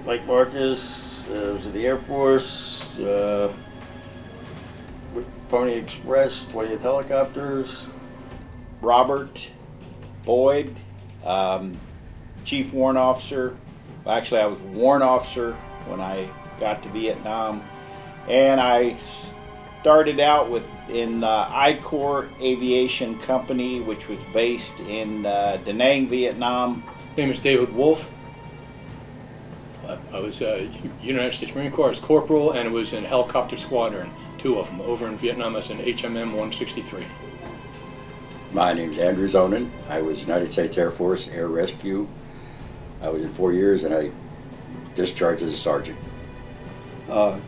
Mike Marcus, was in the Air Force, with Pony Express, 20th Helicopters. Robert Boyd, Chief Warrant Officer. Actually, I was a warrant officer when I got to Vietnam, and I started out in I-Corps Aviation Company, which was based in Da Nang, Vietnam. My name is David Wolf. I was United States Marine Corps as corporal, and it was in helicopter squadron, 2 of them, over in Vietnam as an HMM 163. My name's Andrew Zonin. I was United States Air Force Air Rescue. I was in 4 years, and I discharged as a sergeant.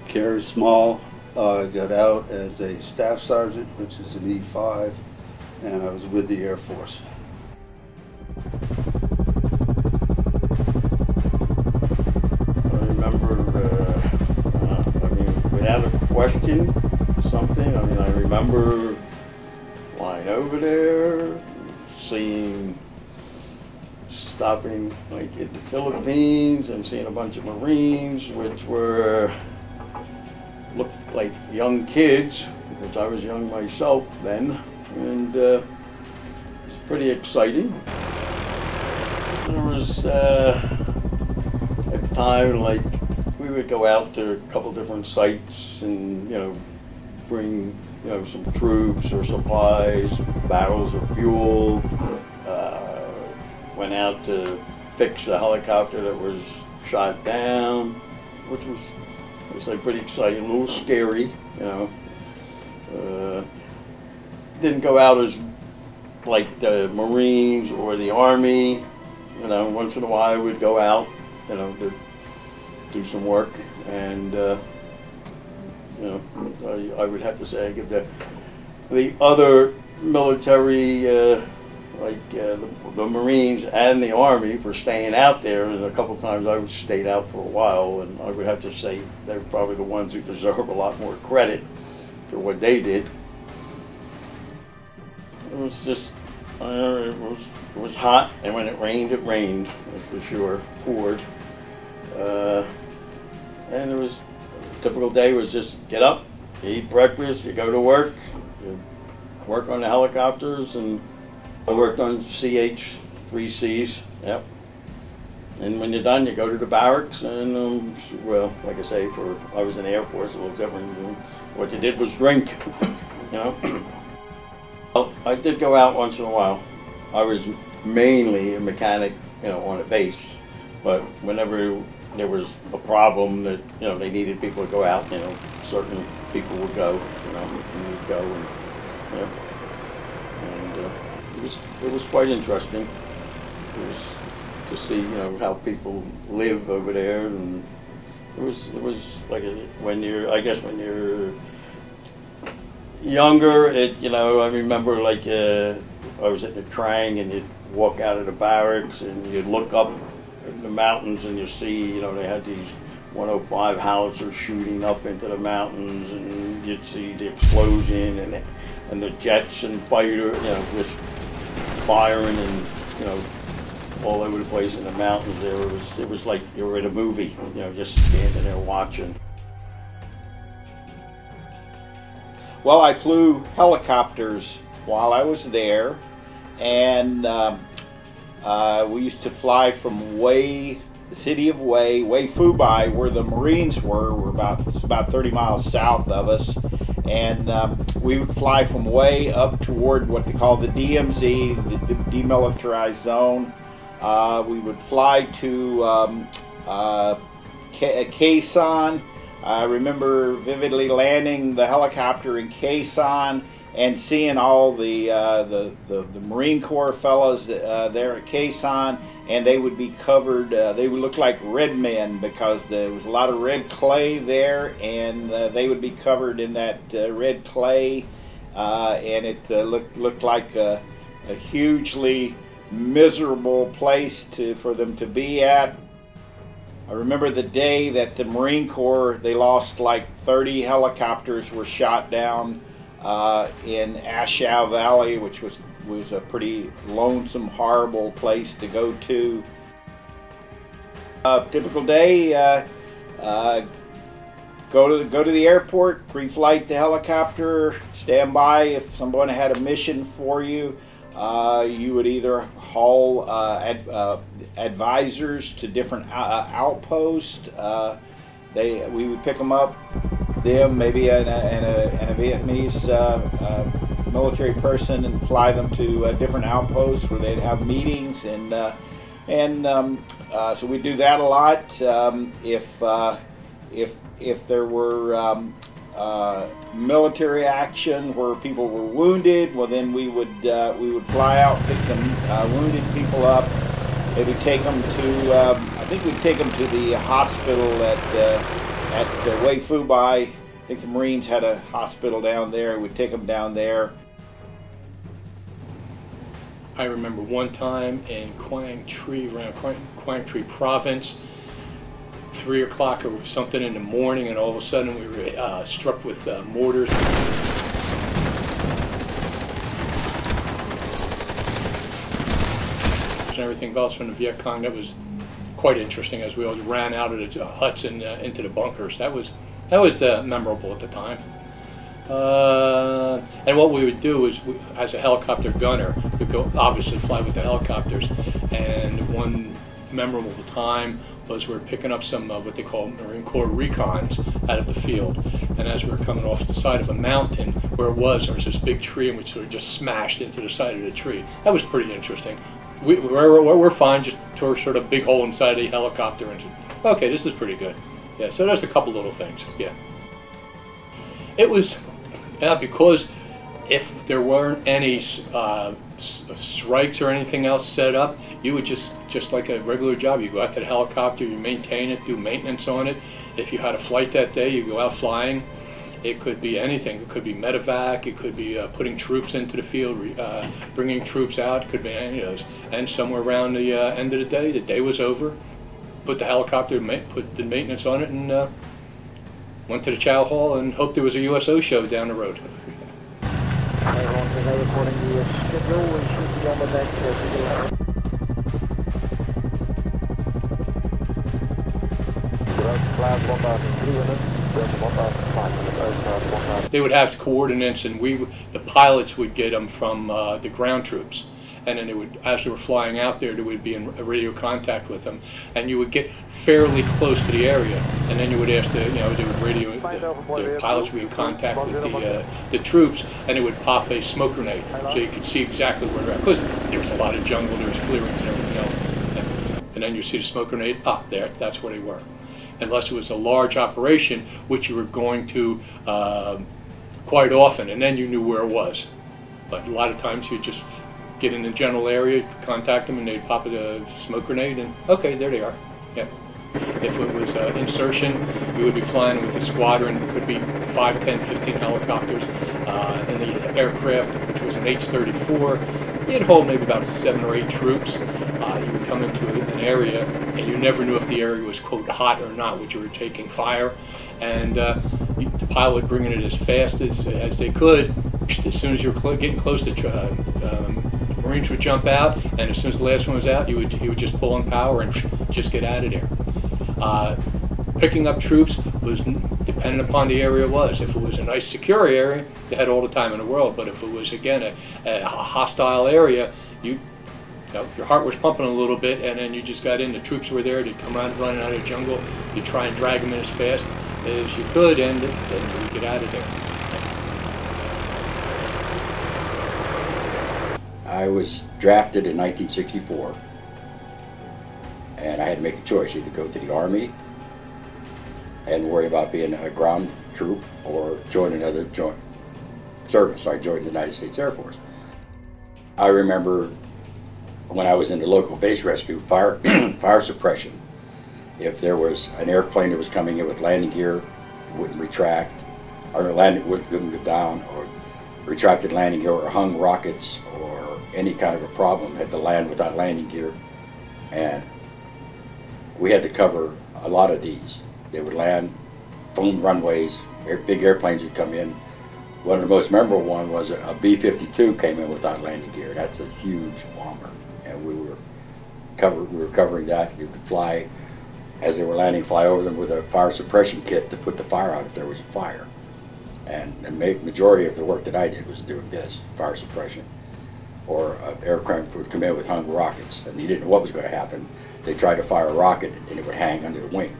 Gary Small, got out as a staff sergeant, which is an E5, and I was with the Air Force. I remember, without a question, something. I remember flying over there, stopping like in the Philippines and seeing a bunch of Marines, which looked like young kids, which I was young myself then, and it was pretty exciting. There was a time like we would go out to a couple different sites and bring some troops or supplies, barrels of fuel. Went out to fix a helicopter that was shot down, which was like pretty exciting, a little scary, Didn't go out as like the Marines or the Army, once in a while I would go out, to do some work, and I would have to say I give the other military, the Marines and the Army, for staying out there, and a couple times I stayed out for a while, and I would have to say they're probably the ones who deserve a lot more credit for what they did. It was just, it was hot, and when it rained, that's for sure, poured. And it was, a typical day was just get up, eat breakfast, you go to work, you work on the helicopters, and I worked on CH-3Cs, yep. And when you're done, you go to the barracks, and well, like I say, I was in the Air Force, a little different. What you did was drink, Well, I did go out once in a while. I was mainly a mechanic, on a base, but whenever there was a problem that they needed people to go out, certain people would go, and we'd go, and it was quite interesting. It was to see how people live over there, and it was like when you're younger, I remember like I was at the Trang, and you'd walk out of the barracks and you'd look up in the mountains and you see they had these 105 howitzers shooting up into the mountains, and you'd see the explosion and the jets and fighter just firing, and all over the place in the mountains there. It was like you were in a movie, just standing there watching. Well, I flew helicopters while I was there, and we used to fly from the city of Hue Phu Bai, where the Marines were about 30 miles south of us, and we would fly from Hue up toward what they call the DMZ, the Demilitarized Zone. We would fly to Khe Sanh. I remember vividly landing the helicopter in Khe Sanh and seeing all the Marine Corps fellows there at Khe Sanh, and they would be covered, they would look like red men because there was a lot of red clay there, and they would be covered in that red clay, and it looked like a hugely miserable place for them to be at. I remember the day that the Marine Corps, they lost like 30 helicopters were shot down in Ashau Valley, which was a pretty lonesome, horrible place to go to. Typical day, go to the airport, pre-flight the helicopter, stand by. If someone had a mission for you, you would either haul advisors to different outposts. We would pick them up, them maybe and a Vietnamese military person, and fly them to different outposts where they'd have meetings, so we do that a lot. If there were military action where people were wounded, well then we would fly out, pick them wounded people up, maybe take them to I think we'd take them to the hospital at Hue Phu Bai. I think the Marines had a hospital down there. We'd take them down there. I remember one time in Quang Tri, around Quang Tri province, 3 o'clock or something in the morning, and all of a sudden we were struck with mortars. And everything else from the Viet Cong. That was quite interesting as we all ran out of the huts and into the bunkers. That was memorable at the time. And what we would do is, as a helicopter gunner, we'd go obviously fly with the helicopters. And one memorable time was we were picking up some what they call Marine Corps recons out of the field. And as we were coming off the side of a mountain where there was this big tree, and we sort of just smashed into the side of the tree. That was pretty interesting. We're fine, just tore sort of big hole inside the helicopter, and okay, this is pretty good. Yeah, so there's a couple little things. Yeah, it was because if there weren't any strikes or anything else set up, you would just like a regular job. You go out to the helicopter, you maintain it, do maintenance on it. If you had a flight that day, you go out flying. It could be anything. It could be medevac. It could be putting troops into the field, bringing troops out. It could be any of those. And somewhere around the end of the day was over. Put the helicopter, put the maintenance on it, and went to the chow hall and hoped there was a USO show down the road. Everyone is now recording the schedule. We should be on the deck They would have coordinates, and the pilots would get them from the ground troops. And then as they were flying out there, they would be in radio contact with them, and you would get fairly close to the area, and then you would ask they would radio, the pilots would be in contact with the troops, and it would pop a smoke grenade, so you could see exactly where they're at. Because there was a lot of jungle, there was clearance and everything else, and then you see the smoke grenade, that's where they were. Unless it was a large operation, which you were going to quite often, and then you knew where it was. But a lot of times you just get in the general area, contact them, and they'd pop a smoke grenade, and okay, there they are. Yeah. If it was insertion, we would be flying with a squadron. It could be 5, 10, 15 helicopters. And the aircraft, which was an H-34, you'd hold maybe about 7 or 8 troops. You would come into an area, and you never knew if the area was, quote, hot or not, which you were taking fire. And the pilot would bring it as fast as they could. As soon as you were getting close to Marines would jump out, and as soon as the last one was out, he would just pull on power and just get out of there. Picking up troops was dependent upon the area it was. If it was a nice secure area, you had all the time in the world. But if it was, again, a hostile area, your heart was pumping a little bit, and then you just got in. The troops were there. They'd come running out of the jungle. You'd try and drag them in as fast as you could, and then you would get out of there. I was drafted in 1964, and I had to make a choice: either go to the Army and worry about being a ground troop, or join another joint service. So I joined the United States Air Force. I remember when I was in the local base rescue, fire suppression. If there was an airplane that was coming in with landing gear, it wouldn't retract, or wouldn't go down, or retracted landing gear, or hung rockets, or any kind of a problem, had to land without landing gear. And we had to cover a lot of these. They would land, foam runways, big airplanes would come in. One of the most memorable one was a B-52 came in without landing gear. That's a huge bomber, and we were covering that. You could fly as they were landing, fly over them with a fire suppression kit to put the fire out if there was a fire. And the majority of the work that I did was doing this, fire suppression. Or an aircraft would come in with hung rockets, and you didn't know what was going to happen. They tried to fire a rocket, and it would hang under the wing.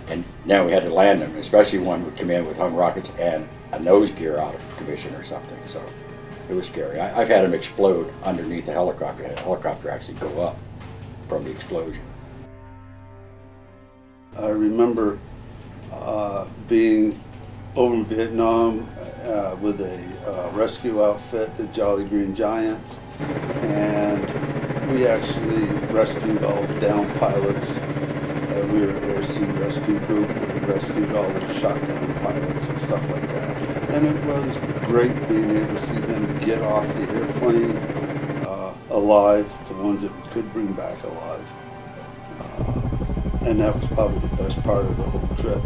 And now we had to land them, especially one would come in with hung rockets and a nose gear out of commission or something. So it was scary. I've had them explode underneath the helicopter, and the helicopter actually go up from the explosion. I remember being over in Vietnam with a rescue outfit, the Jolly Green Giants, and we actually rescued all the downed pilots. We were an air sea rescue group, and we rescued all the shot down pilots and stuff like that. And it was great being able to see them get off the airplane alive, the ones that we could bring back alive. And that was probably the best part of the whole trip.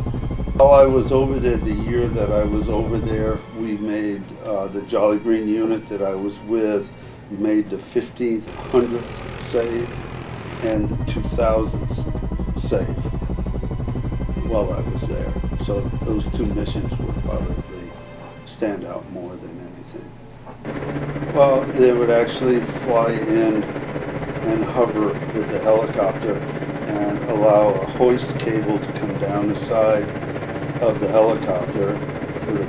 While I was over there, the year that I was over there, we made the Jolly Green unit that I was with made the 15th, 100th save and the 2000th save while I was there. So those two missions would probably stand out more than anything. Well, they would actually fly in and hover with the helicopter and allow a hoist cable to come down the side of the helicopter with a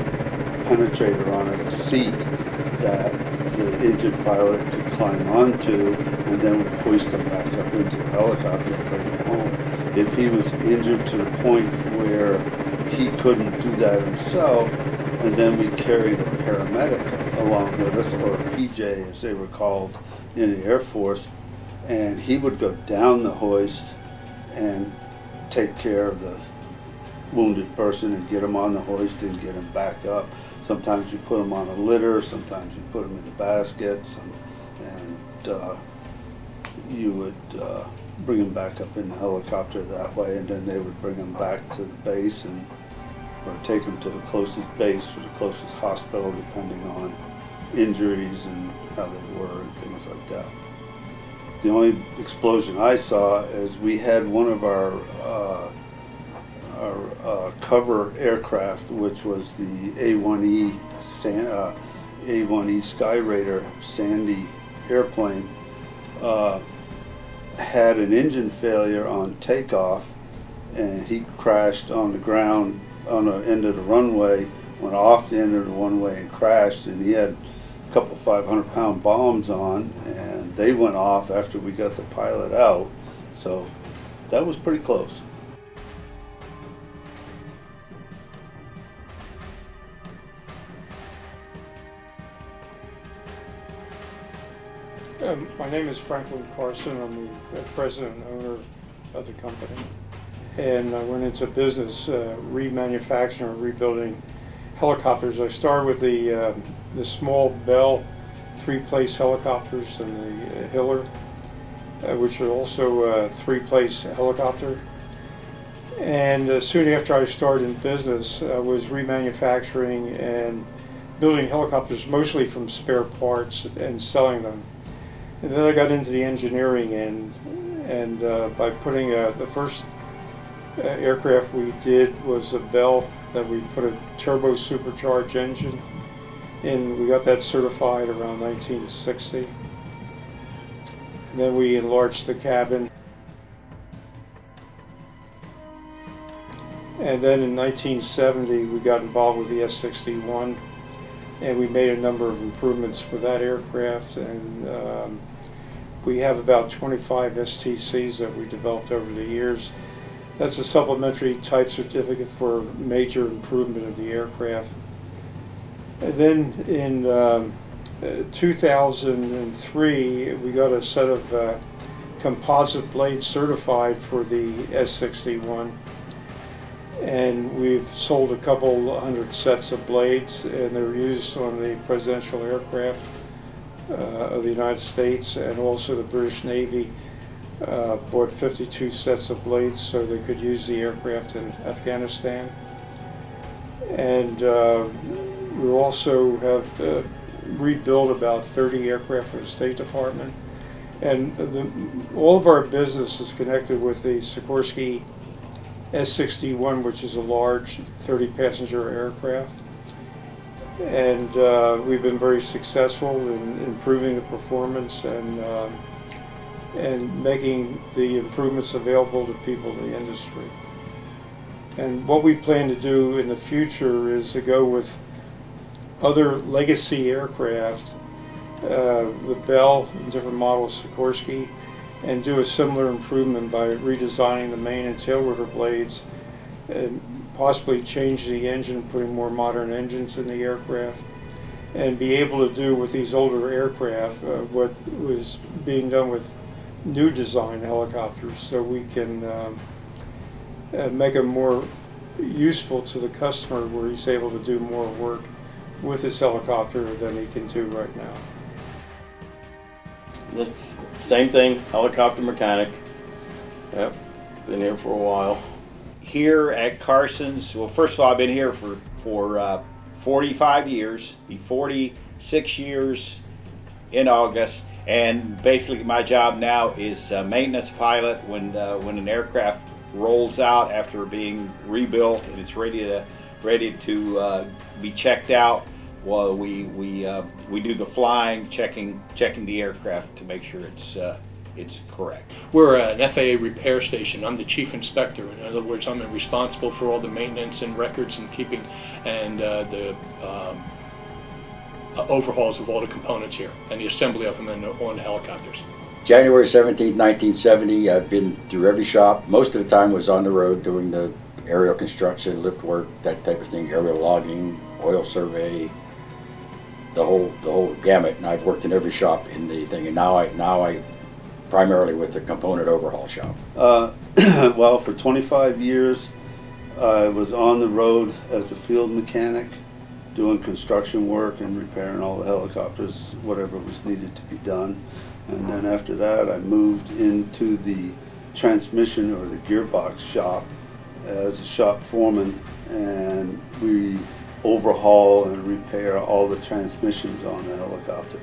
penetrator on it, a seat that the injured pilot could climb onto, and then we'd hoist him back up into the helicopter and bring him home. If he was injured to the point where he couldn't do that himself, and then we carried a paramedic along with us, or a PJ as they were called in the Air Force, and he would go down the hoist and take care of the wounded person and get him on the hoist and get him back up. Sometimes you put him on a litter, sometimes you put him in the baskets, and you would bring him back up in the helicopter that way, and then they would bring him back to the base and or take him to the closest base or the closest hospital, depending on injuries and how they were and things like that. The only explosion I saw is we had one of our cover aircraft, which was the A1E Skyraider Sandy airplane, had an engine failure on takeoff, and he crashed on the ground on the end of the runway, went off the end of the runway and crashed, and he had a couple 500-pound bombs on, and they went off after we got the pilot out, so that was pretty close. My name is Franklin Carson. I'm the president and owner of the company. And I went into business remanufacturing or rebuilding helicopters. I started with the small Bell 3-place helicopters and the Hiller, which are also a 3-place helicopter. And soon after I started in business, I was remanufacturing and building helicopters mostly from spare parts and selling them. And then I got into the engineering end, and by putting the first aircraft we did was a Bell that we put a turbo supercharged engine in. We got that certified around 1960. And then we enlarged the cabin. And then in 1970 we got involved with the S-61, and we made a number of improvements for that aircraft, and we have about 25 STCs that we developed over the years. That's a supplementary type certificate for major improvement of the aircraft. And then in 2003 we got a set of composite blades certified for the S-61. And we've sold a couple hundred sets of blades, and they're used on the presidential aircraft of the United States, and also the British Navy bought 52 sets of blades so they could use the aircraft in Afghanistan. And we also have rebuilt about 30 aircraft for the State Department, And all of our business is connected with the Sikorsky S-61, which is a large 30-passenger aircraft. And we've been very successful in improving the performance and making the improvements available to people in the industry. And what we plan to do in the future is to go with other legacy aircraft, the Bell and different models of Sikorsky, and do a similar improvement by redesigning the main and tail rotor blades and possibly change the engine, putting more modern engines in the aircraft, and be able to do with these older aircraft what was being done with new design helicopters, so we can make them more useful to the customer, where he's able to do more work with this helicopter than he can do right now. The same thing, helicopter mechanic. Yep, been here for a while. Here at Carson's, well, first of all, I've been here for 45 years, be 46 years in August, and basically my job now is maintenance pilot. When an aircraft rolls out after being rebuilt and it's ready to be checked out, well, we do the flying, checking the aircraft to make sure it's correct. We're an FAA repair station. I'm the chief inspector. In other words, I'm responsible for all the maintenance and records and keeping and the overhauls of all the components here and the assembly of them on the helicopters. January 17, 1970, I've been through every shop. Most of the time was on the road doing the aerial construction, lift work, that type of thing, aerial logging, oil survey, the whole gamut. And I've worked in every shop in the thing, and now I primarily with the component overhaul shop. Well, for 25 years, I was on the road as a field mechanic, doing construction work and repairing all the helicopters, whatever was needed to be done. And then after that, I moved into the transmission or the gearbox shop as a shop foreman, and we overhaul and repair all the transmissions on the helicopter.